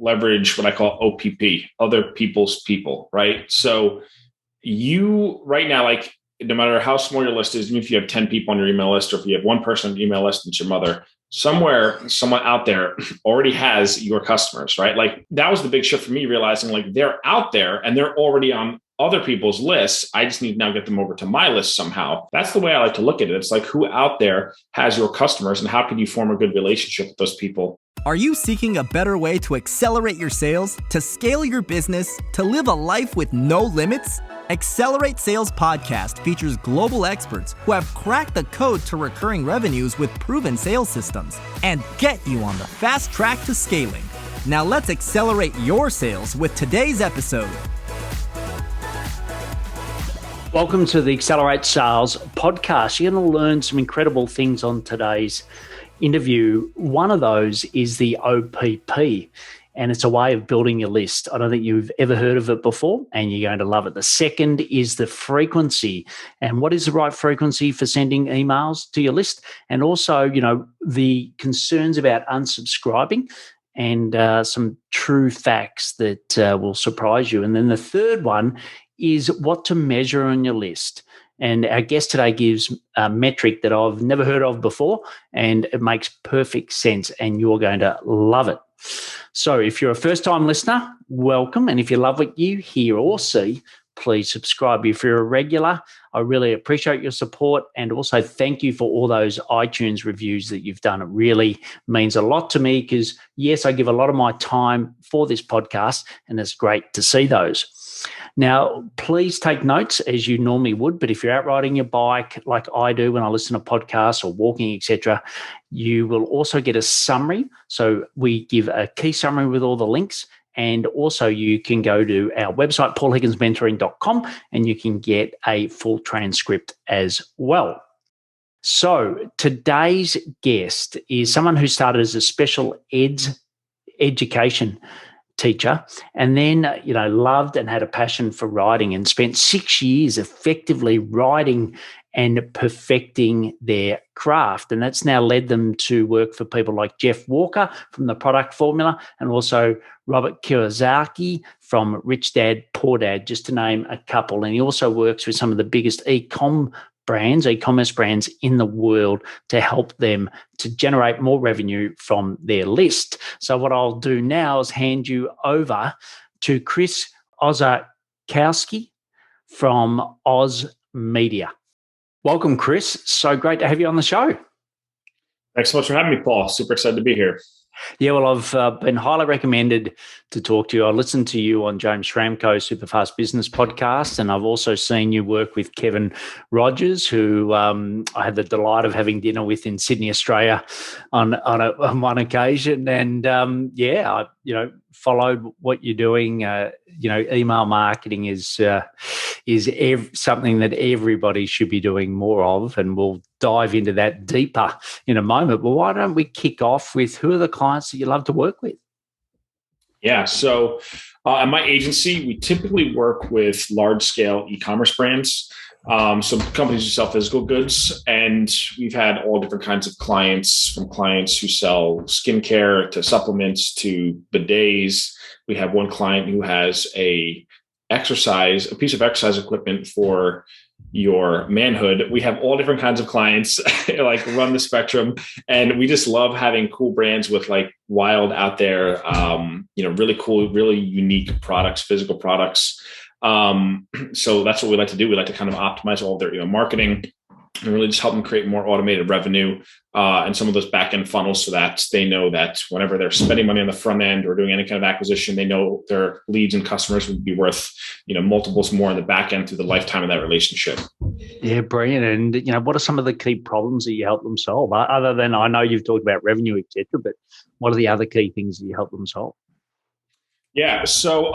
leverage what I call OPP, other people's people, right? So you right now, like no matter how small your list is, even if you have 10 people on your email list, or if you have one person on your email list, and it's your mother, somewhere, someone out there already has your customers, right? Like that was the big shift for me, realizing like they're out there and they're already on other people's lists. I just need to now get them over to my list somehow. That's the way I like to look at it. It's like, who out there has your customers and how can you form a good relationship with those people? Are you seeking a better way to accelerate your sales, to scale your business, to live a life with no limits? Accelerate Sales Podcast features global experts who have cracked the code to recurring revenues with proven sales systems and get you on the fast track to scaling. Now let's accelerate your sales with today's episode. Welcome to the Accelerate Sales Podcast. You're going to learn some incredible things on today's interview. One of those is the OPP, and it's a way of building your list. I don't think you've ever heard of it before, and you're going to love it. The second is the frequency, and what is the right frequency for sending emails to your list, and also, the concerns about unsubscribing and some true facts that will surprise you. And then the third one is what to measure on your list. And our guest today gives a metric that I've never heard of before, and it makes perfect sense, and you're going to love it. So if you're a first-time listener, welcome. And if you love what you hear or see, please subscribe. If you're a regular, I really appreciate your support, and also thank you for all those iTunes reviews that you've done. It really means a lot to me because, yes, I give a lot of my time for this podcast, and it's great to see those. Now, please take notes as you normally would, but if you're out riding your bike like I do when I listen to podcasts or walking, etc., you will also get a summary. So we give a key summary with all the links, and also you can go to our website, paulhigginsmentoring.com, and you can get a full transcript as well. So today's guest is someone who started as a special education teacher, and then loved and had a passion for writing, and spent 6 years effectively writing and perfecting their craft. And that's now led them to work for people like Jeff Walker from The Product Formula, and also Robert Kiyosaki from Rich Dad, Poor Dad, just to name a couple. And he also works with some of the biggest e-commerce brands in the world to help them to generate more revenue from their list. So what I'll do now is hand you over to Chris Orzechowski from Oz Media. Welcome, Chris. So great to have you on the show. Thanks so much for having me, Paul. Super excited to be here. Yeah, well, I've been highly recommended to talk to you. I listened to you on James Schramko's Superfast Business podcast, and I've also seen you work with Kevin Rogers, who I had the delight of having dinner with in Sydney, Australia, on one occasion. And I followed what you're doing. Email marketing is something that everybody should be doing more of, and we'll dive into that deeper in a moment. But why don't we kick off with who are the clients that you love to work with? Yeah. So at my agency, we typically work with large-scale e-commerce brands, so companies who sell physical goods. And we've had all different kinds of clients, from clients who sell skincare to supplements to bidets. We have one client who has a piece of exercise equipment for your manhood. We have all different kinds of clients like run the spectrum, and we just love having cool brands with like wild out there, really cool, really unique products, physical products. So that's what we like to do. We like to kind of optimize all their marketing and really just help them create more automated revenue and some of those back end funnels, so that they know that whenever they're spending money on the front end or doing any kind of acquisition, they know their leads and customers would be worth multiples more in the back end through the lifetime of that relationship. Yeah, brilliant. And what are some of the key problems that you help them solve? Other than, I know you've talked about revenue, et cetera, but what are the other key things that you help them solve? Yeah. So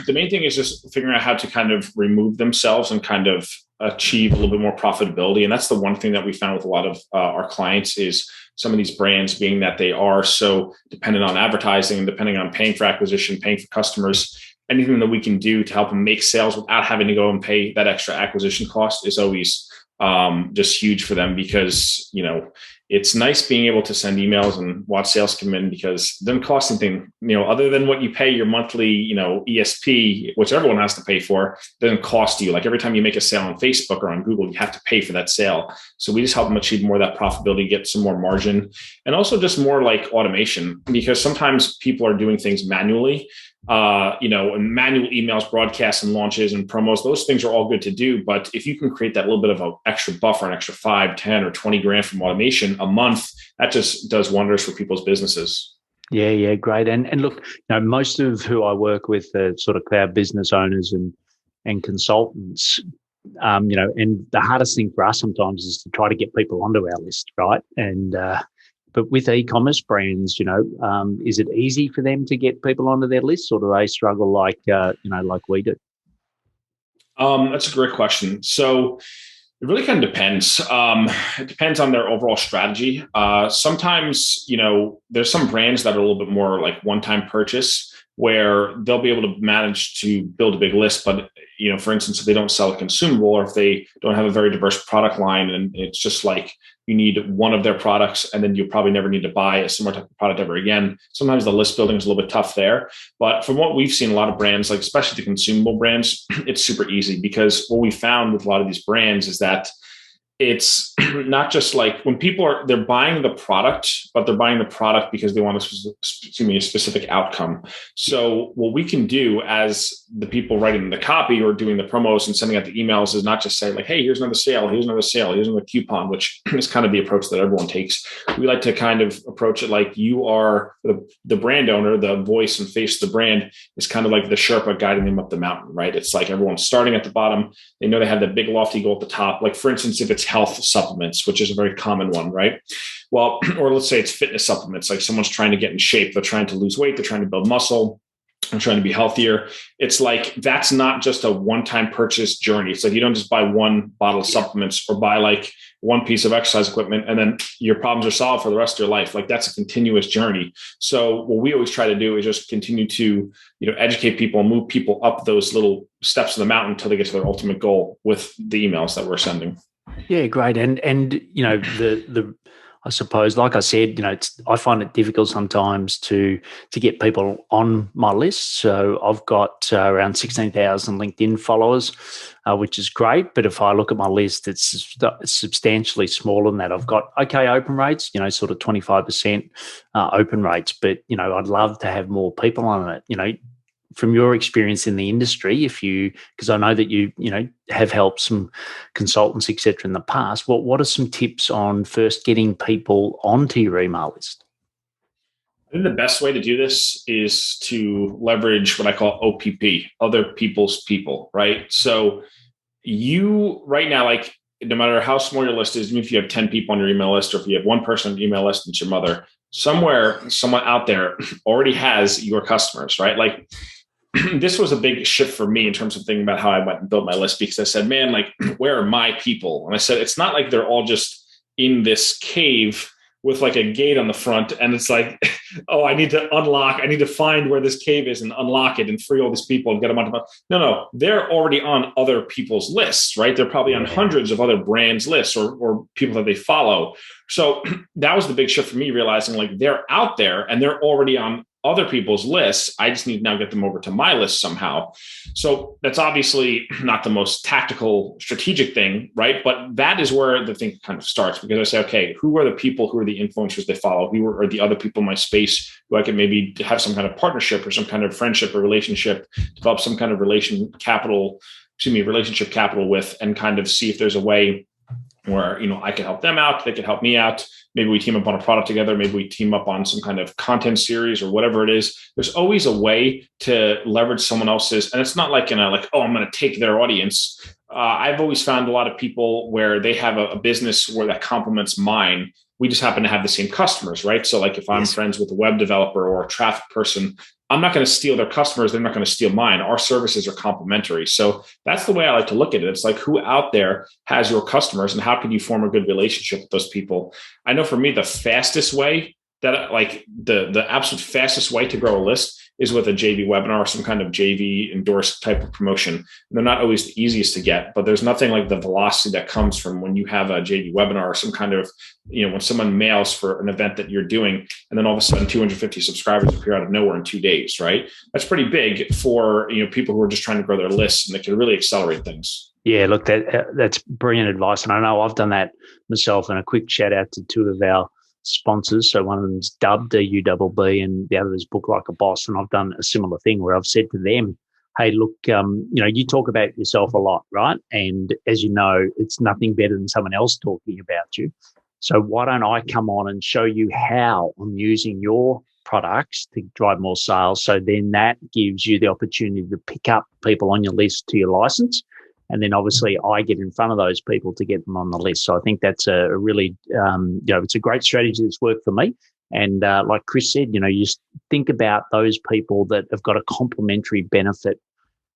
the main thing is just figuring out how to kind of remove themselves and kind of achieve a little bit more profitability. And that's the one thing that we found with a lot of our clients is some of these brands, being that they are so dependent on advertising and depending on paying for acquisition, paying for customers, anything that we can do to help them make sales without having to go and pay that extra acquisition cost is always just huge for them because, it's nice being able to send emails and watch sales come in because it doesn't cost anything, other than what you pay your monthly, ESP, which everyone has to pay for, doesn't cost you. Like every time you make a sale on Facebook or on Google, you have to pay for that sale. So we just help them achieve more of that profitability, get some more margin, and also just more like automation, because sometimes people are doing things manually. And manual emails, broadcasts and launches and promos, those things are all good to do. But if you can create that little bit of an extra buffer, an extra 5, 10, or 20 grand from automation a month, that just does wonders for people's businesses. Yeah, great. And look, most of who I work with are sort of cloud business owners and consultants. And the hardest thing for us sometimes is to try to get people onto our list, right? And but with e-commerce brands, is it easy for them to get people onto their lists, or do they struggle like we do? That's a great question. So it really kind of depends. It depends on their overall strategy. Sometimes, there's some brands that are a little bit more like one-time purchase where they'll be able to manage to build a big list. But, for instance, if they don't sell a consumable or if they don't have a very diverse product line and it's just like you need one of their products and then you probably never need to buy a similar type of product ever again. Sometimes the list building is a little bit tough there. But from what we've seen, a lot of brands, like especially the consumable brands, it's super easy because what we found with a lot of these brands is that it's not just like when people they're buying the product, but they're buying the product because they want a specific outcome. So what we can do as the people writing the copy or doing the promos and sending out the emails is not just say like, hey, here's another sale, here's another coupon, which is kind of the approach that everyone takes. We like to kind of approach it like you are the brand owner, the voice and face of the brand is kind of like the Sherpa guiding them up the mountain, right? It's like everyone's starting at the bottom. They know they have the big lofty goal at the top. Like for instance, if it's health supplements, which is a very common one, right? Well, or let's say it's fitness supplements, like someone's trying to get in shape, they're trying to lose weight, they're trying to build muscle, they're trying to be healthier. It's like, that's not just a one-time purchase journey. It's like, you don't just buy one bottle of supplements or buy like one piece of exercise equipment and then your problems are solved for the rest of your life. Like that's a continuous journey. So what we always try to do is just continue to, educate people and move people up those little steps of the mountain until they get to their ultimate goal with the emails that we're sending. Yeah, great. And the I suppose, like I said, I find it difficult sometimes to get people on my list. So I've got around 16,000 LinkedIn followers, which is great. But if I look at my list, it's substantially smaller than that. I've got okay open rates, sort of 25% open rates. But, I'd love to have more people on it, from your experience in the industry, because I know that you have helped some consultants, et cetera, in the past, what are some tips on first getting people onto your email list? I think the best way to do this is to leverage what I call OPP, other people's people, right? So you right now, like no matter how small your list is, even if you have 10 people on your email list, or if you have one person on your email list, it's your mother, someone out there already has your customers, right? Like, this was a big shift for me in terms of thinking about how I went and built my list, because I said, man, like, where are my people? And I said, it's not like they're all just in this cave with like a gate on the front. And it's like, oh, I need to find where this cave is and unlock it and free all these people and get them onto. No, they're already on other people's lists, right? They're probably on hundreds of other brands' lists or people that they follow. So that was the big shift for me, realizing like they're out there and they're already on other people's lists. I just need to now get them over to my list somehow. So that's obviously not the most tactical, strategic thing, right? But that is where the thing kind of starts, because I say, okay, who are the people, who are the influencers they follow? Who are the other people in my space who I can maybe have some kind of partnership or some kind of friendship or relationship, develop some kind of relationship capital with, and kind of see if there's a way where, I can help them out, they can help me out. Maybe we team up on a product together. Maybe we team up on some kind of content series or whatever it is. There's always a way to leverage someone else's. And it's not like, I'm going to take their audience. I've always found a lot of people where they have a business where that complements mine. We just happen to have the same customers, right? So like if I'm friends with a web developer or a traffic person, I'm not going to steal their customers. They're not going to steal mine. Our services are complementary. So that's the way I like to look at it. It's like, who out there has your customers and how can you form a good relationship with those people? I know for me, the fastest way the absolute fastest way to grow a list is with a JV webinar or some kind of JV endorsed type of promotion. And they're not always the easiest to get, but there's nothing like the velocity that comes from when you have a JV webinar or some kind of, when someone mails for an event that you're doing, and then all of a sudden 250 subscribers appear out of nowhere in 2 days, right? That's pretty big for, people who are just trying to grow their lists, and they can really accelerate things. Yeah, look, that's brilliant advice. And I know I've done that myself. And a quick shout out to two of our sponsors. So one of them's Dubb, DUBB, and the other is Book Like a Boss. And I've done a similar thing where I've said to them, hey, look, you talk about yourself a lot, right? And as you know, it's nothing better than someone else talking about you. So why don't I come on and show you how I'm using your products to drive more sales? So then that gives you the opportunity to pick up people on your list to your license. And then obviously I get in front of those people to get them on the list. So I think that's a really, it's a great strategy that's worked for me. And like Chris said, you just think about those people that have got a complementary benefit,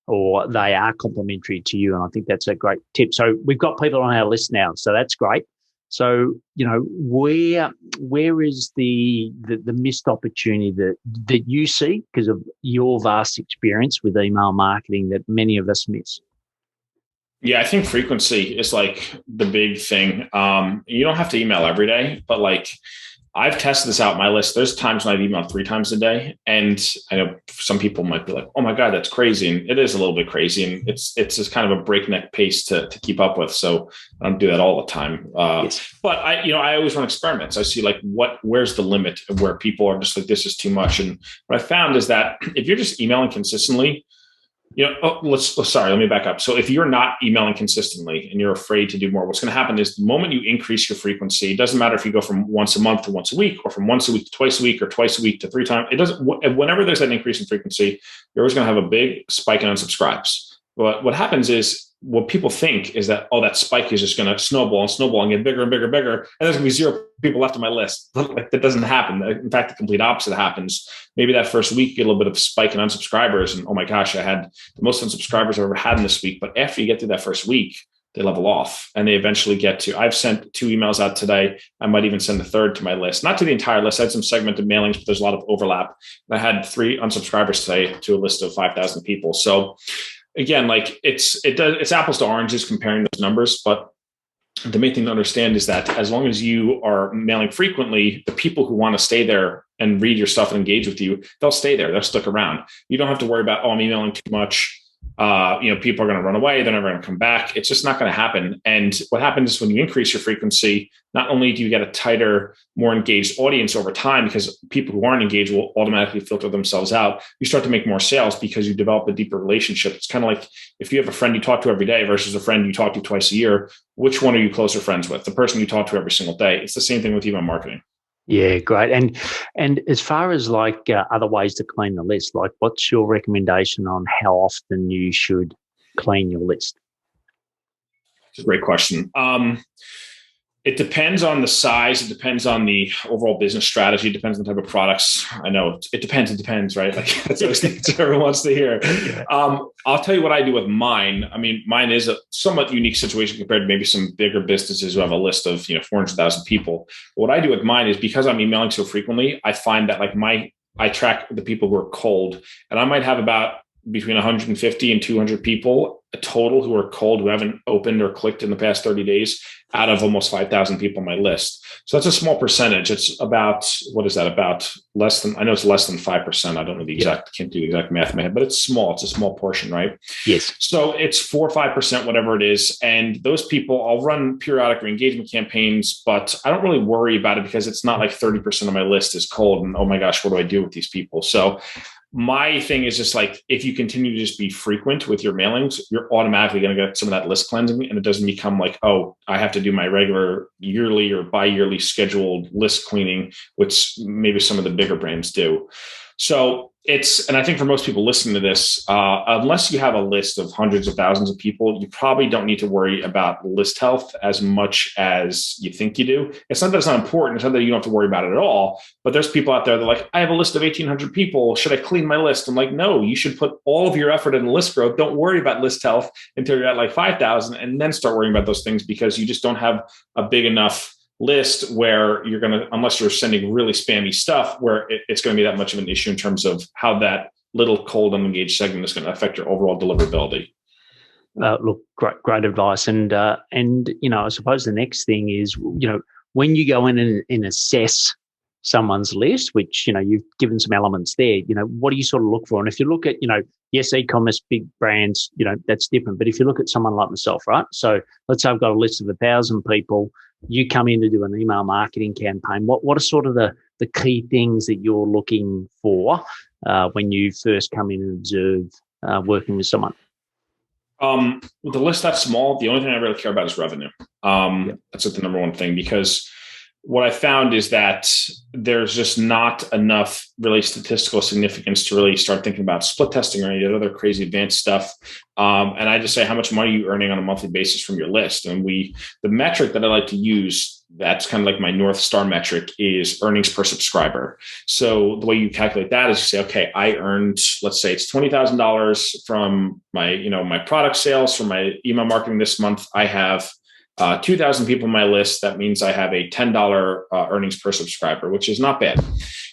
or they are complementary to you. And I think that's a great tip. So we've got people on our list now. So that's great. So, where is the missed opportunity that you see because of your vast experience with email marketing that many of us miss? Yeah, I think frequency is like the big thing. You don't have to email every day, but like I've tested this out. My list, there's times when I've emailed 3 times a day. And I know some people might be like, oh my God, that's crazy. And it is a little bit crazy. And it's just kind of a breakneck pace to keep up with. So I don't do that all the time. Yes. But I always run experiments. I see like where's the limit of where people are just like, this is too much. And what I found is that if you're just emailing consistently, let me back up. So if you're not emailing consistently and you're afraid to do more, what's going to happen is the moment you increase your frequency, it doesn't matter if you go from once a month to once a week, or from once a week to twice a week, or twice a week to 3 times. It doesn't, whenever there's that increase in frequency, you're always going to have a big spike in unsubscribes. But what happens is, what people think is that, that spike is just going to snowball and get bigger and bigger and bigger. And there's going to be 0 people left on my list. Like, that doesn't happen. In fact, the complete opposite happens. Maybe that first week, you get a little bit of spike in unsubscribers. And oh my gosh, I had the most unsubscribers I've ever had in this week. But after you get through that first week, they level off and they eventually get to, I've sent 2 emails out today. I might even send a 3rd to my list, not to the entire list. I had some segmented mailings, but there's a lot of overlap. And I had 3 unsubscribers today to a list of 5,000 people. So again, like it's apples to oranges comparing those numbers, but the main thing to understand is that as long as you are mailing frequently, the people who want to stay there and read your stuff and engage with you, they'll stay there. They'll stick around. You don't have to worry about, I'm emailing too much. People are going to run away. They're never going to come back. It's just not going to happen. And what happens is when you increase your frequency, not only do you get a tighter, more engaged audience over time, because people who aren't engaged will automatically filter themselves out. You start to make more sales because you develop a deeper relationship. It's kind of like if you have a friend you talk to every day versus a friend you talk to twice a year, which one are you closer friends with? The person you talk to every single day. It's the same thing with email marketing. Yeah, great. And as far as like other ways to clean the list, like what's your recommendation on how often you should clean your list? It's a great question. It depends on the size. It depends on the overall business strategy. It depends on the type of products. I know it depends, right? Like that's always the answer everyone wants to hear. I'll tell you what I do with mine. I mean, mine is a somewhat unique situation compared to maybe some bigger businesses who have a list of 400,000 people. But what I do with mine is, because I'm emailing so frequently, I find that like I track the people who are cold, and I might have about between 150 and 200 people total who are cold, who haven't opened or clicked in the past 30 days out of almost 5,000 people on my list. So that's a small percentage. It's about, what is that? About less than, I know it's less than 5%. I don't know the exact, can't do the exact math in my head, but it's small. It's a small portion, right? Yes. So it's 4 or 5%, whatever it is. And those people, I'll run periodic re-engagement campaigns, but I don't really worry about it because it's not like 30% of my list is cold and oh my gosh, what do I do with these people? So my thing is just like, if you continue to just be frequent with your mailings, you're automatically going to get some of that list cleansing, and it doesn't become like, oh, I have to do my regular yearly or bi-yearly scheduled list cleaning, which maybe some of the bigger brands do. So and I think for most people listening to this, unless you have a list of hundreds of thousands of people, you probably don't need to worry about list health as much as you think you do. It's not that it's not important. It's not that you don't have to worry about it at all. But there's people out there that are like, I have a list of 1,800 people. Should I clean my list? I'm like, no, you should put all of your effort in list growth. Don't worry about list health until you're at like 5,000, and then start worrying about those things, because you just don't have a big enough list where you're going to, unless you're sending really spammy stuff, where it's going to be that much of an issue in terms of how that little cold unengaged segment is going to affect your overall deliverability. Look, great advice. And I suppose the next thing is, when you go in and assess someone's list, which, you've given some elements there, what do you sort of look for? And if you look at, yes, e-commerce, big brands, that's different. But if you look at someone like myself, right? So let's say I've got a list of 1,000 people. You come in to do an email marketing campaign. What are sort of the key things that you're looking for when you first come in and observe working with someone? With the list that small, the only thing I really care about is revenue. That's like the number one thing, because what I found is that there's just not enough really statistical significance to really start thinking about split testing or any other crazy advanced stuff. And I just say, how much money are you earning on a monthly basis from your list? And the metric that I like to use, that's kind of like my North Star metric, is earnings per subscriber. So the way you calculate that is you say, okay, I earned, let's say it's $20,000 from my product sales, from my email marketing this month. I have 2,000 people on my list. That means I have a $10 earnings per subscriber, which is not bad.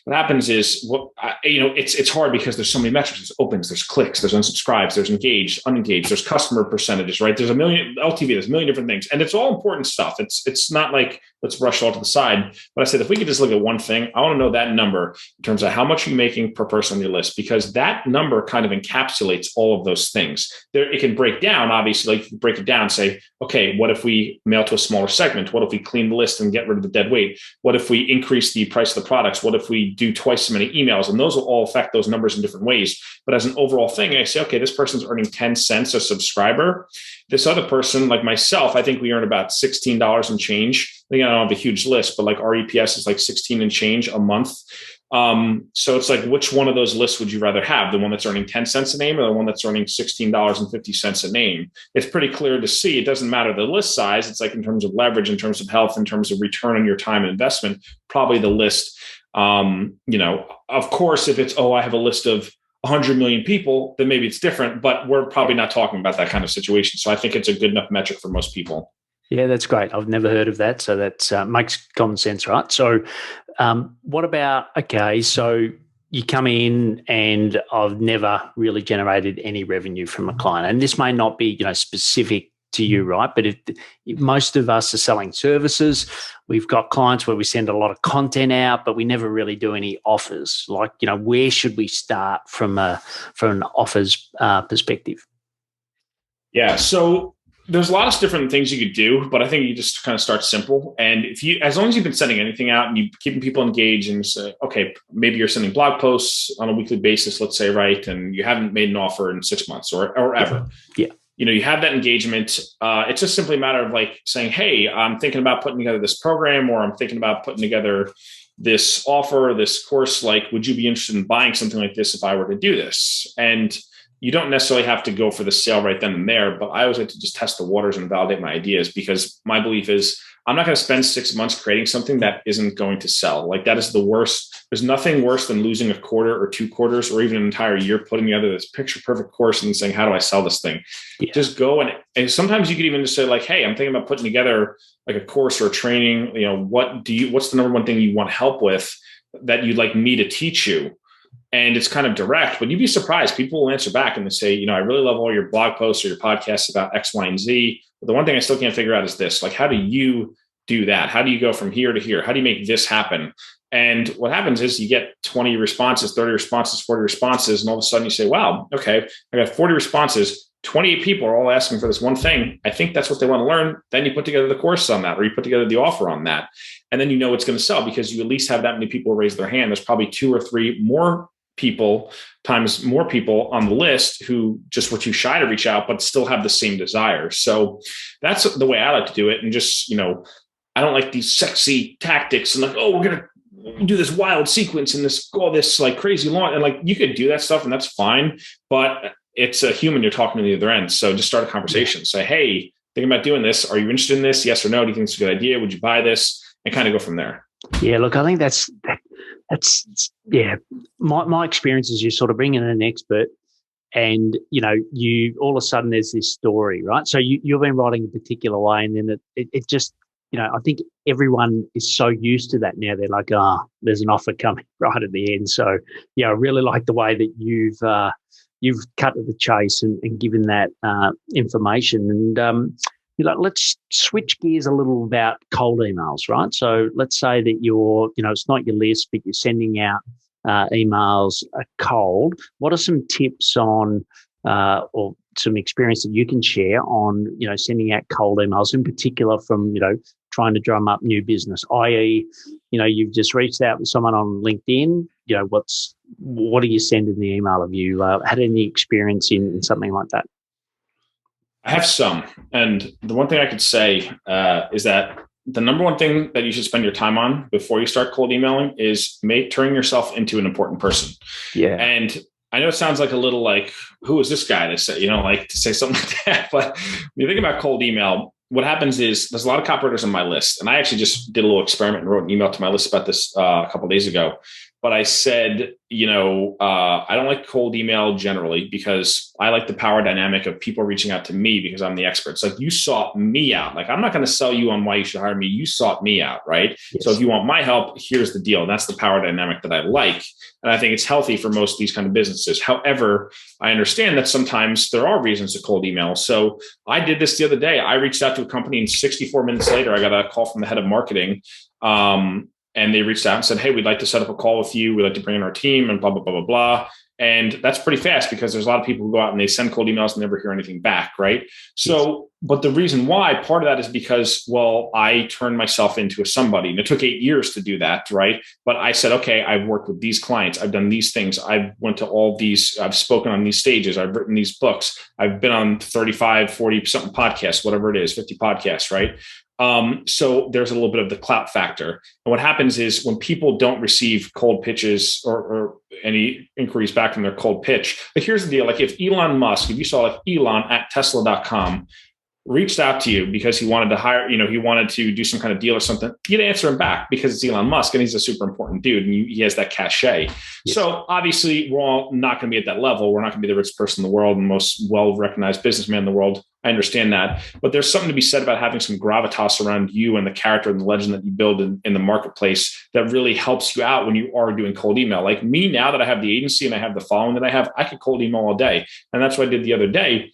What happens is, it's hard because there's so many metrics. There's opens, there's clicks, there's unsubscribes, there's engaged, unengaged, there's customer percentages, right? There's a million LTV, there's a million different things, and it's all important stuff. It's not like let's brush it all to the side. But I said, if we could just look at one thing, I want to know that number in terms of how much you're making per person on your list, because that number kind of encapsulates all of those things. It can break down, obviously, like you break it down, say, okay, what if we mail to a smaller segment? What if we clean the list and get rid of the dead weight? What if we increase the price of the products? What if we do twice so many emails? And those will all affect those numbers in different ways. But as an overall thing, I say, okay, this person's earning 10 cents a subscriber. This other person, like myself, I think we earn about $16 and change. I don't have a huge list, but like our EPS is like 16 and change a month. So it's like, which one of those lists would you rather have? The one that's earning 10 cents a name or the one that's earning $16.50 a name? It's pretty clear to see. It doesn't matter the list size. It's like in terms of leverage, in terms of health, in terms of return on your time and investment, probably the list. Of course, if it's, I have a list of 100 million people, then maybe it's different, but we're probably not talking about that kind of situation. So I think it's a good enough metric for most people. Yeah, that's great. I've never heard of that. So that makes common sense, right? So what about, so you come in and I've never really generated any revenue from a client. And this may not be, specific to you, right? But if most of us are selling services, we've got clients where we send a lot of content out, but we never really do any offers. Like, where should we start from an offers perspective? Yeah. So there's a lot of different things you could do, but I think you just kind of start simple. And as long as you've been sending anything out and you're keeping people engaged and say, okay, maybe you're sending blog posts on a weekly basis, let's say, right? And you haven't made an offer in 6 months or ever. Yeah. You have that engagement. It's just simply a matter of like saying, hey, I'm thinking about putting together this program, or I'm thinking about putting together this offer, this course. Like, would you be interested in buying something like this if I were to do this? And you don't necessarily have to go for the sale right then and there, but I always like to just test the waters and validate my ideas, because my belief is I'm not going to spend 6 months creating something that isn't going to sell. Like, that is the worst. There's nothing worse than losing a quarter or 2 quarters or even an entire year putting together this picture perfect course and saying, how do I sell this thing? Yeah. Just go. And sometimes you could even just say like, hey, I'm thinking about putting together like a course or a training. What's the number one thing you want help with that you'd like me to teach you? And it's kind of direct, but you'd be surprised. People will answer back and they say, I really love all your blog posts or your podcasts about X, Y, and Z. But the one thing I still can't figure out is this. Like, how do you do that? How do you go from here to here? How do you make this happen? And what happens is you get 20 responses, 30 responses, 40 responses. And all of a sudden you say, wow, okay, I got 40 responses. 28 people are all asking for this one thing. I think that's what they want to learn. Then you put together the course on that, or you put together the offer on that. And then it's going to sell because you at least have that many people raise their hand. There's probably 2 or 3 more people times more people on the list who just were too shy to reach out, but still have the same desire. So that's the way I like to do it. And just, I don't like these sexy tactics and like, oh, we're going to do this wild sequence and all this like crazy long. And like, you could do that stuff and that's fine, but it's a human you're talking to the other end. So just start a conversation. Say, hey, thinking about doing this. Are you interested in this? Yes or no? Do you think it's a good idea? Would you buy this? And kind of go from there. Yeah, look, I think that's my experience is you sort of bring in an expert and, you all of a sudden there's this story, right? So you've been writing a particular way and then it just I think everyone is so used to that now. They're like, there's an offer coming right at the end. So, yeah, I really like the way that you've cut to the chase and given that information. And, let's switch gears a little about cold emails, right? So let's say that it's not your list, but you're sending out emails cold. What are some tips on or some experience that you can share on, sending out cold emails, in particular from, trying to drum up new business, i.e., you've just reached out with someone on LinkedIn, what do you send in the email? Have you had any experience in something like that? I have some. And the one thing I could say is that the number one thing that you should spend your time on before you start cold emailing is turning yourself into an important person. Yeah. And I know it sounds like a little like, who is this guy to say, to say something like that. But when you think about cold email, what happens is there's a lot of copywriters on my list. And I actually just did a little experiment and wrote an email to my list about this a couple of days ago. But I said, I don't like cold email generally because I like the power dynamic of people reaching out to me because I'm the expert. It's like, you sought me out. Like, I'm not going to sell you on why you should hire me. You sought me out, right? Yes. So if you want my help, here's the deal. And that's the power dynamic that I like. And I think it's healthy for most of these kind of businesses. However, I understand that sometimes there are reasons to cold email. So I did this the other day. I reached out to a company and 64 minutes later, I got a call from the head of marketing. And they reached out and said, hey, we'd like to set up a call with you. We'd like to bring in our team and blah, blah, blah, blah, blah. And that's pretty fast because there's a lot of people who go out and they send cold emails and never hear anything back, right? So, but the reason why, part of that is because, I turned myself into a somebody. And it took 8 years to do that, right? But I said, okay, I've worked with these clients. I've done these things. I've went to all these, I've spoken on these stages. I've written these books. I've been on 35, 40 something podcasts, whatever it is, 50 podcasts, right? So there's a little bit of the clout factor. And what happens is when people don't receive cold pitches or any inquiries back from their cold pitch, like here's the deal. Like if Elon Musk, if you saw like Elon at Tesla.com reached out to you because he wanted to hire, he wanted to do some kind of deal or something, you'd answer him back because it's Elon Musk and he's a super important dude and he has that cachet. Yes. So obviously we're all not going to be at that level. We're not going to be the richest person in the world and most well-recognized businessman in the world. I understand that, but there's something to be said about having some gravitas around you and the character and the legend that you build in the marketplace that really helps you out when you are doing cold email. Like me, now that I have the agency and I have the following that I have, I could cold email all day. And that's what I did the other day.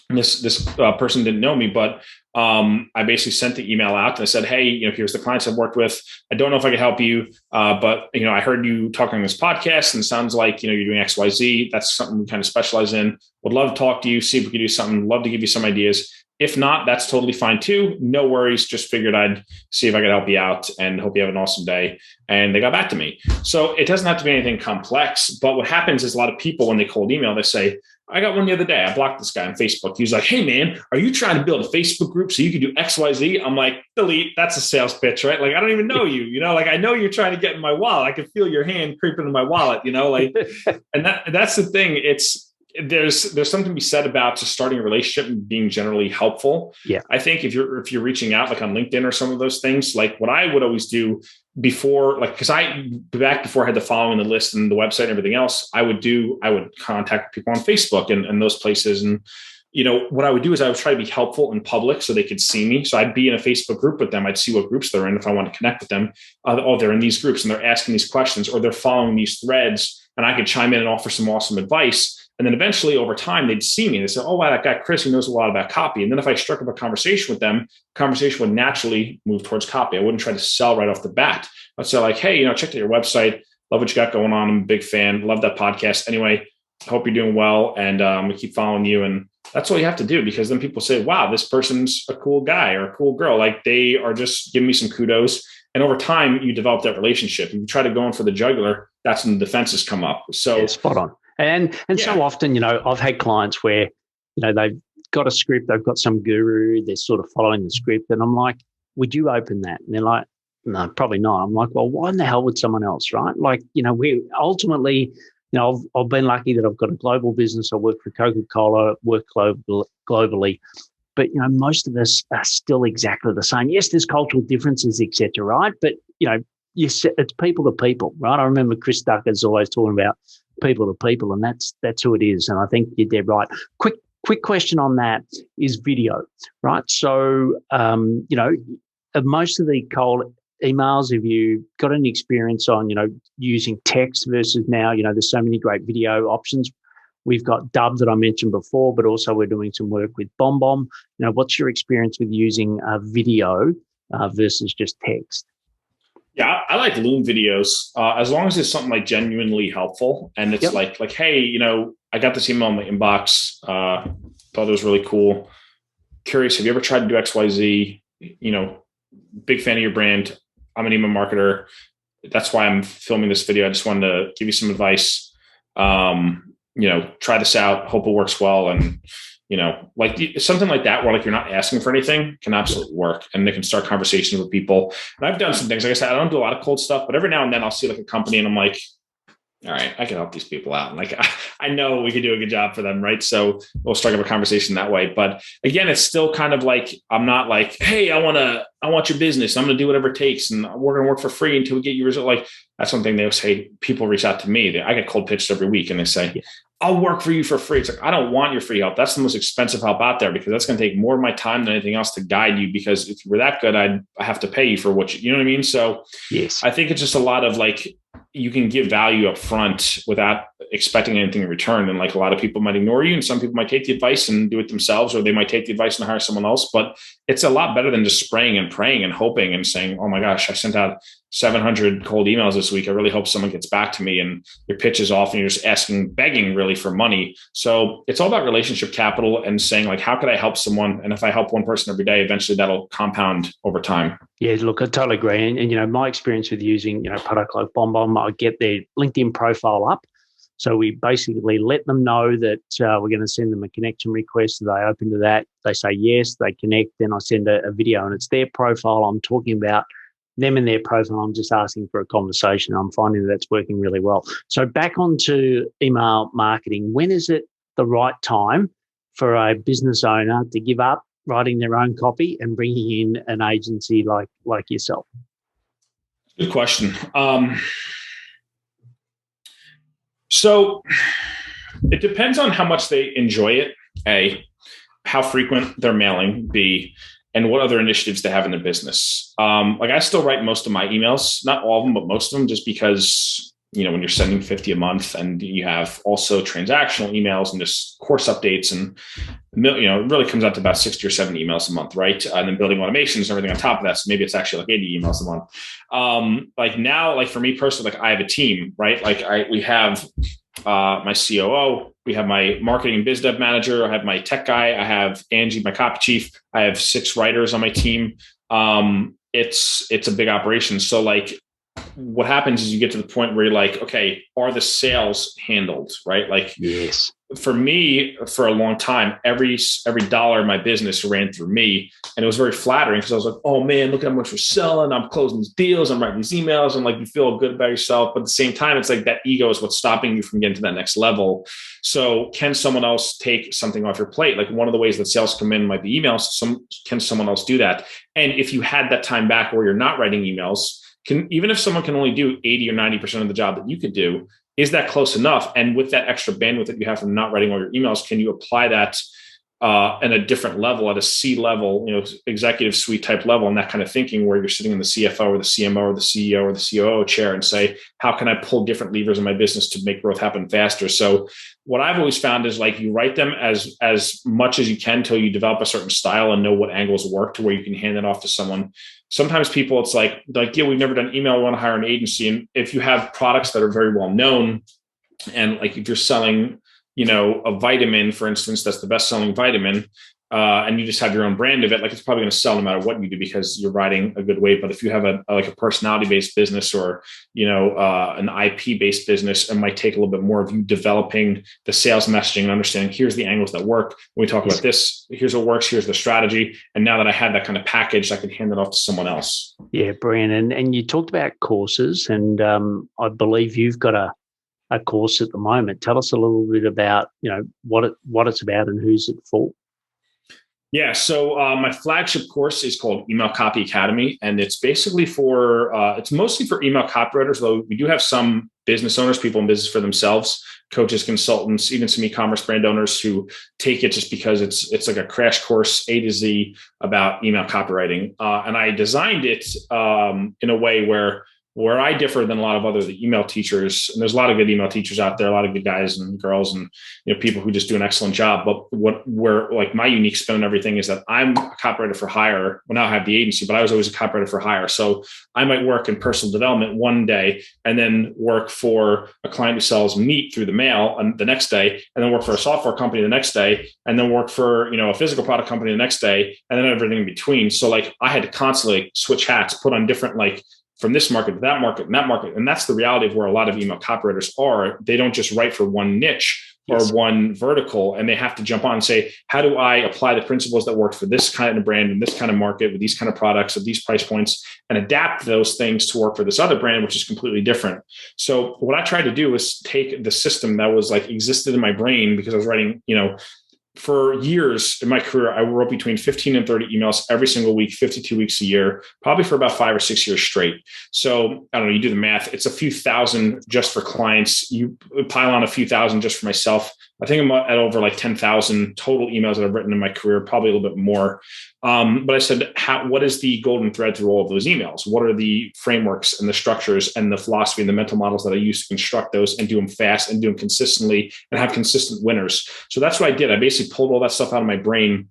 And this person didn't know me, but I basically sent the email out and I said, hey, here's the clients I've worked with. I don't know if I can help you, but I heard you talking on this podcast and it sounds like, you're doing X, Y, Z. That's something we kind of specialize in. Would love to talk to you, see if we could do something. Love to give you some ideas. If not, that's totally fine too. No worries. Just figured I'd see if I could help you out and hope you have an awesome day. And they got back to me. So it doesn't have to be anything complex, but what happens is a lot of people, when they cold email, they say, I got one the other day. I blocked this guy on Facebook. He was like, hey man, are you trying to build a Facebook group so you can do X, Y, Z? I'm like, delete. That's a sales pitch, right? Like, I don't even know you, like, I know you're trying to get in my wallet. I can feel your hand creeping in my wallet, and that's the thing. There's something to be said about just starting a relationship and being generally helpful. Yeah. I think if you're reaching out like on LinkedIn or some of those things, like what I would always do before, like, because before I had the following, the list and the website and everything else, I would contact people on Facebook and those places. And, what I would do is I would try to be helpful in public so they could see me. So I'd be in a Facebook group with them. I'd see what groups they're in. If I want to connect with them, they're in these groups and they're asking these questions or they're following these threads and I could chime in and offer some awesome advice. And then eventually over time, they'd see me and they say, oh, wow, that guy, Chris, he knows a lot about copy. And then if I struck up a conversation with them, conversation would naturally move towards copy. I wouldn't try to sell right off the bat. I'd say like, hey, check out your website. Love what you got going on. I'm a big fan. Love that podcast. Anyway, hope you're doing well. And we keep following you. And that's all you have to do, because then people say, wow, this person's a cool guy or a cool girl. Like they are just giving me some kudos. And over time, you develop that relationship. If you try to go in for the jugular, that's when the defenses come up. So yeah, spot on. And so often, I've had clients where, they've got a script, they've got some guru, they're sort of following the script. And I'm like, would you open that? And they're like, no, probably not. I'm like, well, why in the hell would someone else, right? Like, we ultimately, I've been lucky that I've got a global business. I work for Coca-Cola, work globally. But, most of us are still exactly the same. Yes, there's cultural differences, et cetera, right? But, it's people to people, right? I remember Chris Ducker's always talking about people to people, and that's who it is. And I think you're dead right. Quick question on that is video, right? So, most of the cold emails, have you got any experience on, using text versus now, there's so many great video options. We've got Dub that I mentioned before, but also we're doing some work with BombBomb. What's your experience with using video versus just text? Yeah, I like Loom videos as long as it's something like genuinely helpful, and it's like, hey, I got this email in my inbox. Thought it was really cool. Curious, have you ever tried to do X, Y, Z? Big fan of your brand. I'm an email marketer. That's why I'm filming this video. I just wanted to give you some advice. Try this out. Hope it works well. And, something like that, where like you're not asking for anything, can absolutely work. And they can start conversations with people. And I've done some things. Like I said, I don't do a lot of cold stuff, but every now and then I'll see like a company and I'm like, all right, I can help these people out. And like, I know we can do a good job for them. Right. So we'll strike up a conversation that way. But again, it's still kind of like, I'm not like, hey, I want your business. I'm going to do whatever it takes. And we're going to work for free until we get you result. Like that's one thing they say. People reach out to me. I get cold pitched every week and they say, I'll work for you for free. It's like, I don't want your free help. That's the most expensive help out there because that's going to take more of my time than anything else to guide you, because if you were that good, I have to pay you for what you know what I mean? So yes, I think it's just a lot of like, you can give value up front without expecting anything in return. And like a lot of people might ignore you and some people might take the advice and do it themselves, or they might take the advice and hire someone else. But it's a lot better than just spraying and praying and hoping and saying, oh my gosh, I sent out 700 cold emails this week. I really hope someone gets back to me. And your pitch is off and you're just begging really for money. So it's all about relationship capital and saying like, how could I help someone? And if I help one person every day, eventually that'll compound over time. Yeah, look, I totally agree. And my experience with using, product like BombBomb, I get their LinkedIn profile up. So we basically let them know that we're going to send them a connection request. So they open to that. They say yes, they connect. Then I send a video and it's their profile. I'm talking about them and their profile. I'm just asking for a conversation. I'm finding that's working really well. So back onto email marketing. When is it the right time for a business owner to give up writing their own copy and bringing in an agency like yourself? Good question. So it depends on how much they enjoy it, A, how frequent they're mailing, B, and what other initiatives they have in their business. Like I still write most of my emails, not all of them, but most of them, just because, when you're sending 50 a month and you have also transactional emails and just course updates and, it really comes out to about 60 or 70 emails a month, right? And then building automations and everything on top of that. So maybe it's actually like 80 emails a month. Like now, like for me personally, like I have a team, right? Like we have my COO, we have my marketing and biz dev manager, I have my tech guy, I have Angie, my copy chief, I have 6 writers on my team. It's a big operation. So like what happens is you get to the point where you're like, okay, are the sales handled, right? Like, yes. For me, for a long time, every dollar in my business ran through me. And it was very flattering because I was like, oh man, look at how much we're selling. I'm closing these deals. I'm writing these emails. And like, you feel good about yourself. But at the same time, it's like that ego is what's stopping you from getting to that next level. So can someone else take something off your plate? Like one of the ways that sales come in might be emails. Can someone else do that? And if you had that time back where you're not writing emails, even if someone can only do 80 or 90% of the job that you could do, is that close enough? And with that extra bandwidth that you have from not writing all your emails, can you apply that at a different level, at a C level, executive suite type level, and that kind of thinking where you're sitting in the CFO or the CMO or the CEO or the COO chair and say, how can I pull different levers in my business to make growth happen faster? So what I've always found is like you write them as much as you can until you develop a certain style and know what angles work to where you can hand it off to someone. Sometimes people, it's like, yeah, we've never done email. We want to hire an agency. And if you have products that are very well known, and like if you're selling, a vitamin, for instance, that's the best selling vitamin, and you just have your own brand of it, like it's probably going to sell no matter what you do because you're riding a good wave. But if you have a personality based business or, an IP based business, it might take a little bit more of you developing the sales messaging and understanding here's the angles that work. When we talk about this, here's what works, here's the strategy. And now that I had that kind of package, I can hand it off to someone else. Yeah, Brian. And you talked about courses, and I believe you've got a course at the moment. Tell us a little bit about, what it's about and who's it for. Yeah. So my flagship course is called Email Copy Academy, and it's basically it's mostly for email copywriters, though we do have some business owners, people in business for themselves, coaches, consultants, even some e-commerce brand owners who take it just because it's like a crash course A to Z about email copywriting. And I designed it in a way where I differ than a lot of other email teachers, and there's a lot of good email teachers out there, a lot of good guys and girls, and people who just do an excellent job. But where like my unique spin on everything is that I'm a copywriter for hire. Well, now I have the agency, but I was always a copywriter for hire. So I might work in personal development one day, and then work for a client who sells meat through the mail the next day, and then work for a software company the next day, and then work for a physical product company the next day, and then everything in between. So like I had to constantly switch hats, put on different from this market to that market and that market. And that's the reality of where a lot of email copywriters are. They don't just write for one niche or one vertical, and they have to jump on and say, how do I apply the principles that work for this kind of brand and this kind of market with these kind of products at these price points, and adapt those things to work for this other brand, which is completely different. So what I tried to do was take the system that was existed in my brain, because I was writing, for years in my career, I wrote between 15 and 30 emails every single week, 52 weeks a year, probably for about 5 or 6 years straight. So I don't know, you do the math, it's a few thousand just for clients. You pile on a few thousand just for myself. I think I'm at over 10,000 total emails that I've written in my career, probably a little bit more. But I said, what is the golden thread through all of those emails? What are the frameworks and the structures and the philosophy and the mental models that I use to construct those and do them fast and do them consistently and have consistent winners? So that's what I did. I basically pulled all that stuff out of my brain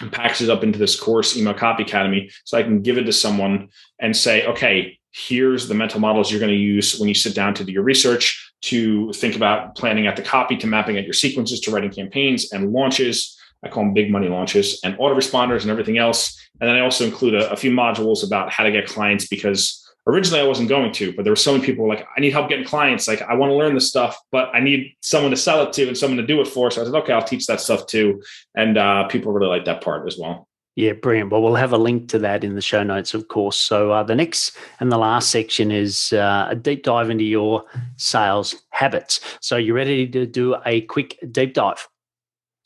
and packaged it up into this course, Email Copy Academy, so I can give it to someone and say, okay, here's the mental models you're going to use when you sit down to do your research, to think about planning out the copy, to mapping out your sequences, to writing campaigns and launches. I call them big money launches, and autoresponders and everything else. And then I also include a few modules about how to get clients, because originally I wasn't going to, but there were so many people who were like, I need help getting clients. I want to learn this stuff, but I need someone to sell it to and someone to do it for. So I said, okay, I'll teach that stuff too. And people really like that part as well. Yeah, brilliant. Well, we'll have a link to that in the show notes, of course. So the next and the last section is a deep dive into your sales habits. So you ready to do a quick deep dive?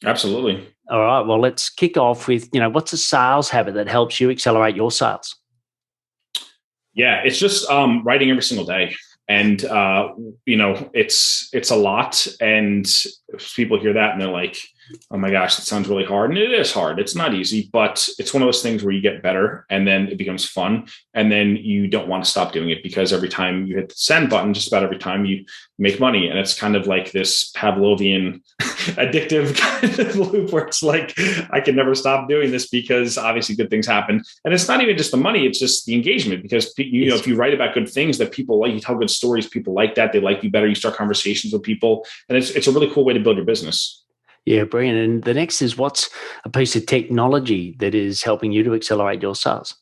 Absolutely. All right. Well, let's kick off with, what's a sales habit that helps you accelerate your sales? Yeah, it's just writing every single day. And, it's a lot. And people hear that and they're like, oh my gosh, that sounds really hard. And it is hard. It's not easy, but it's one of those things where you get better and then it becomes fun. And then you don't want to stop doing it, because every time you hit the send button, just about every time, you make money. And it's kind of like this Pavlovian addictive kind of loop where it's like, I can never stop doing this, because obviously good things happen. And it's not even just the money, it's just the engagement, because if you write about good things that people like, you tell good stories, people like that, they like you better, you start conversations with people. And it's a really cool way to build your business. Yeah, brilliant. And the next is, what's a piece of technology that is helping you to accelerate your sales?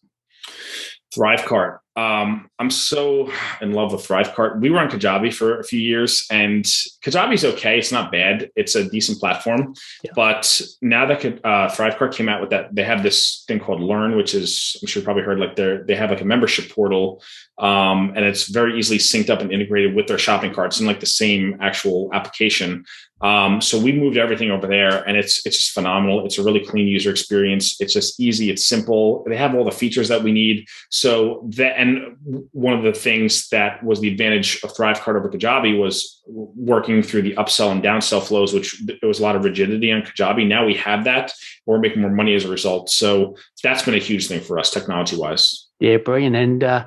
Thrivecart. I'm so in love with Thrivecart. We were on Kajabi for a few years, and Kajabi's okay. It's not bad. It's a decent platform. Yeah. But now that Thrivecart came out with that, they have this thing called Learn, which is, I'm sure you've probably heard, they have a membership portal, and it's very easily synced up and integrated with their shopping carts in the same actual application. So we moved everything over there, and it's just phenomenal. It's a really clean user experience. It's just easy. It's simple. They have all the features that we need. So and one of the things that was the advantage of Thrivecart over Kajabi was working through the upsell and downsell flows, which there was a lot of rigidity on Kajabi. Now we have that. We're making more money as a result. So that's been a huge thing for us technology wise. Yeah, brilliant. And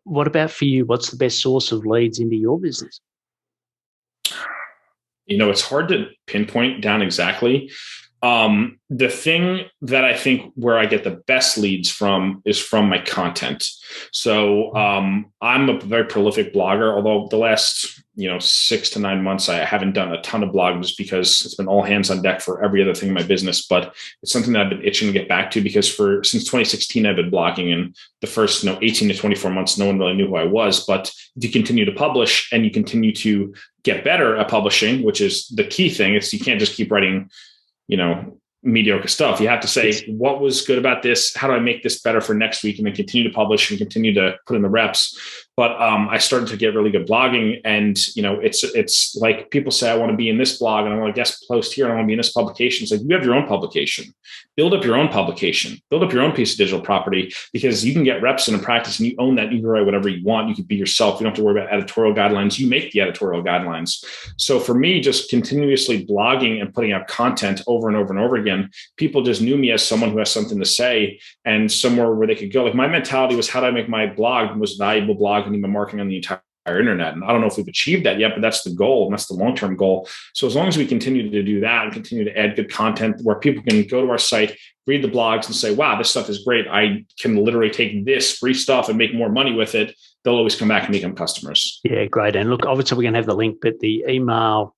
what about for you? What's the best source of leads into your business? It's hard to pinpoint down exactly. The thing that I think where I get the best leads from is from my content. So I'm a very prolific blogger, although the last 6 to 9 months, I haven't done a ton of blogging just because it's been all hands on deck for every other thing in my business. But it's something that I've been itching to get back to, because since 2016, I've been blogging, and the first 18 to 24 months, no one really knew who I was. But if you continue to publish and you continue to get better at publishing, which is the key thing, you can't just keep writing, mediocre stuff. You have to say, what was good about this? How do I make this better for next week? And then continue to publish and continue to put in the reps. But I started to get really good blogging, and it's like people say, I want to be in this blog and I want to guest post here and I want to be in this publication. It's like, you have your own publication, build up your own publication, build up your own piece of digital property, because you can get reps in a practice and you own that. You can write whatever you want. You can be yourself. You don't have to worry about editorial guidelines. You make the editorial guidelines. So for me, just continuously blogging and putting out content over and over and over again, people just knew me as someone who has something to say and somewhere where they could go. Like, my mentality was, how do I make my blog the most valuable blog and even marketing on the entire internet? And I don't know if we've achieved that yet, but that's the goal. And that's the long-term goal. So as long as we continue to do that and continue to add good content where people can go to our site, read the blogs and say, wow, this stuff is great, I can literally take this free stuff and make more money with it, they'll always come back and become customers. Yeah, great. And look, obviously we're going to have the link, but the email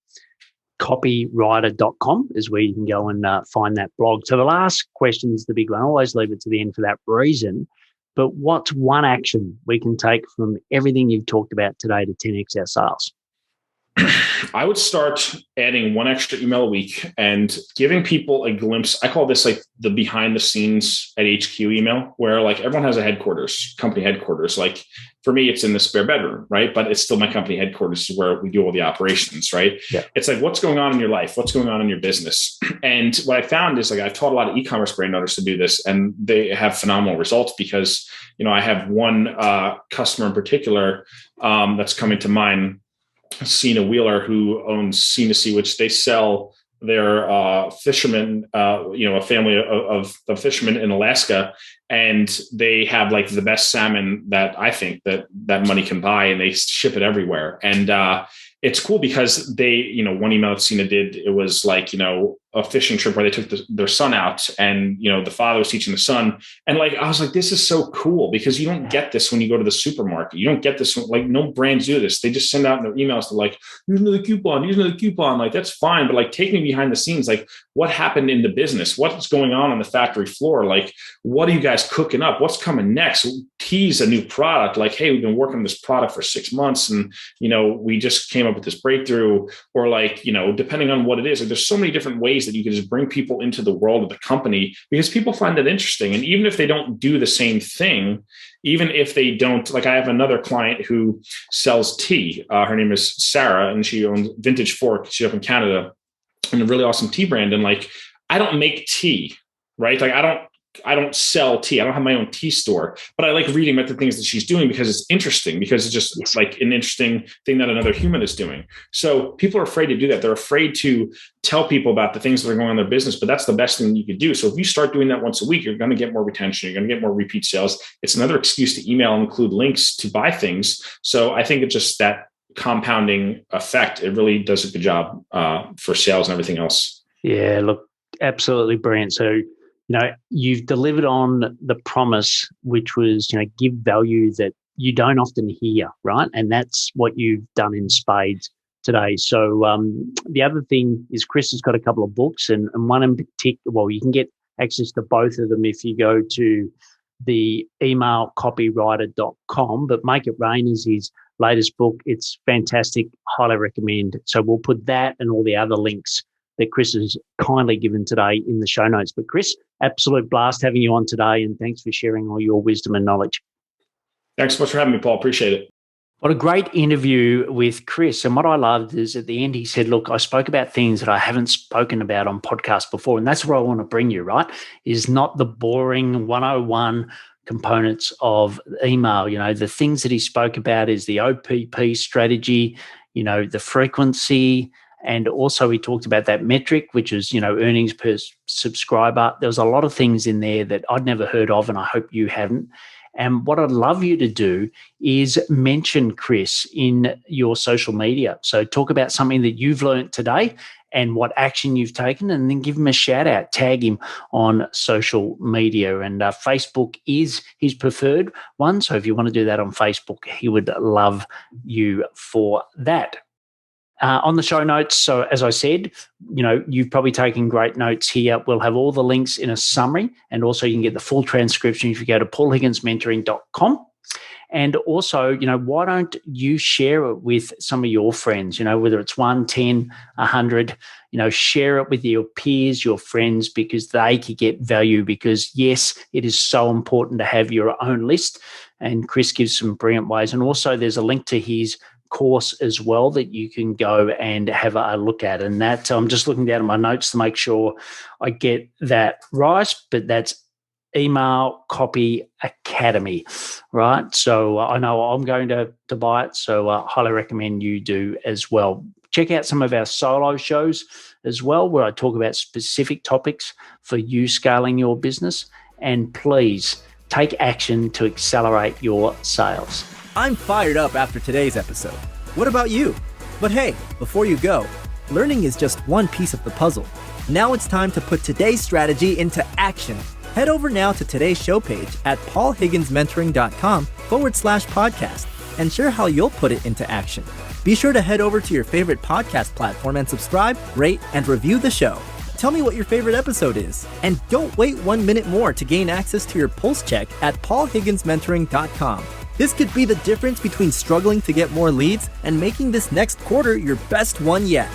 copywriter.com is where you can go and find that blog. So the last question is the big one. I always leave it to the end for that reason. But what's one action we can take from everything you've talked about today to 10x our sales? I would start adding one extra email a week and giving people a glimpse. I call this like the behind the scenes at HQ email, where like everyone has a headquarters, company headquarters. Like for me, it's in the spare bedroom, right? But it's still my company headquarters, where we do all the operations, right? Yeah. It's like, what's going on in your life? What's going on in your business? And what I found is, like, I've taught a lot of e-commerce brand owners to do this, and they have phenomenal results because, I have one customer in particular that's coming to mind, Cena Wheeler, who owns Cena Sea, which they sell their fishermen, a family of fishermen in Alaska, and they have like the best salmon that I think that money can buy, and they ship it everywhere. And it's cool because they, one email that Cena did, it was like, a fishing trip where they took their son out, and, the father was teaching the son. And like, I was like, this is so cool, because you don't get this when you go to the supermarket. You don't get this, like, no brands do this. They just send out their emails to like, use another coupon. Like, that's fine. But like, take me behind the scenes. Like, what happened in the business? What's going on the factory floor? Like, what are you guys cooking up? What's coming next? Tease a new product. Like, hey, we've been working on this product for 6 months, and, we just came up with this breakthrough. Or like, depending on what it is, like, there's so many different ways that you can just bring people into the world of the company, because people find that interesting. And even if they don't do the same thing, even if they don't, like, I have another client who sells tea. Her name is Sarah, and she owns Vintage Fork. She's up in Canada, and a really awesome tea brand. And like, I don't make tea, right? Like, I don't sell tea. I don't have my own tea store, but I like reading about the things that she's doing because it's interesting, because it's just like an interesting thing that another human is doing. So people are afraid to do that. They're afraid to tell people about the things that are going on in their business, but that's the best thing you could do. So if you start doing that once a week, you're going to get more retention. You're going to get more repeat sales. It's another excuse to email and include links to buy things. So I think it's just that compounding effect. It really does a good job for sales and everything else. Yeah, look, absolutely brilliant. So, you've delivered on the promise, which was, give value that you don't often hear, right? And that's what you've done in spades today. So the other thing is, Chris has got a couple of books, and one in particular, well, you can get access to both of them if you go to the emailcopywriter.com, but Make It Rain is his latest book. It's fantastic. Highly recommend. So we'll put that and all the other links that Chris has kindly given today in the show notes. But Chris, absolute blast having you on today, and thanks for sharing all your wisdom and knowledge. Thanks so much for having me, Paul. Appreciate it. What a great interview with Chris. And what I loved is at the end, he said, look, I spoke about things that I haven't spoken about on podcasts before. And that's where I want to bring you, right? Is not the boring 101 components of email. The things that he spoke about is the OPP strategy, the frequency. And also he talked about that metric, which is, earnings per subscriber. There was a lot of things in there that I'd never heard of, and I hope you haven't. And what I'd love you to do is mention Chris in your social media. So talk about something that you've learned today and what action you've taken, and then give him a shout out, tag him on social media. And Facebook is his preferred one. So if you want to do that on Facebook, he would love you for that. On the show notes, so as I said, you've probably taken great notes here. We'll have all the links in a summary, and also you can get the full transcription if you go to paulhigginsmentoring.com. And also, why don't you share it with some of your friends, whether it's 1, 10, 100, share it with your peers, your friends, because they could get value. Because yes, it is so important to have your own list. And Chris gives some brilliant ways. And also there's a link to his course as well that you can go and have a look at. And that, I'm just looking down at my notes to make sure I get that right, but that's Email Copy Academy, right? So I know I'm going to buy it, so I highly recommend you do as well. Check out some of our solo shows as well, where I talk about specific topics for you scaling your business. And please take action to accelerate your sales. I'm fired up after today's episode. What about you? But hey, before you go, learning is just one piece of the puzzle. Now it's time to put today's strategy into action. Head over now to today's show page at paulhigginsmentoring.com/podcast and share how you'll put it into action. Be sure to head over to your favorite podcast platform and subscribe, rate, and review the show. Tell me what your favorite episode is. And don't wait 1 minute more to gain access to your pulse check at paulhigginsmentoring.com. This could be the difference between struggling to get more leads and making this next quarter your best one yet.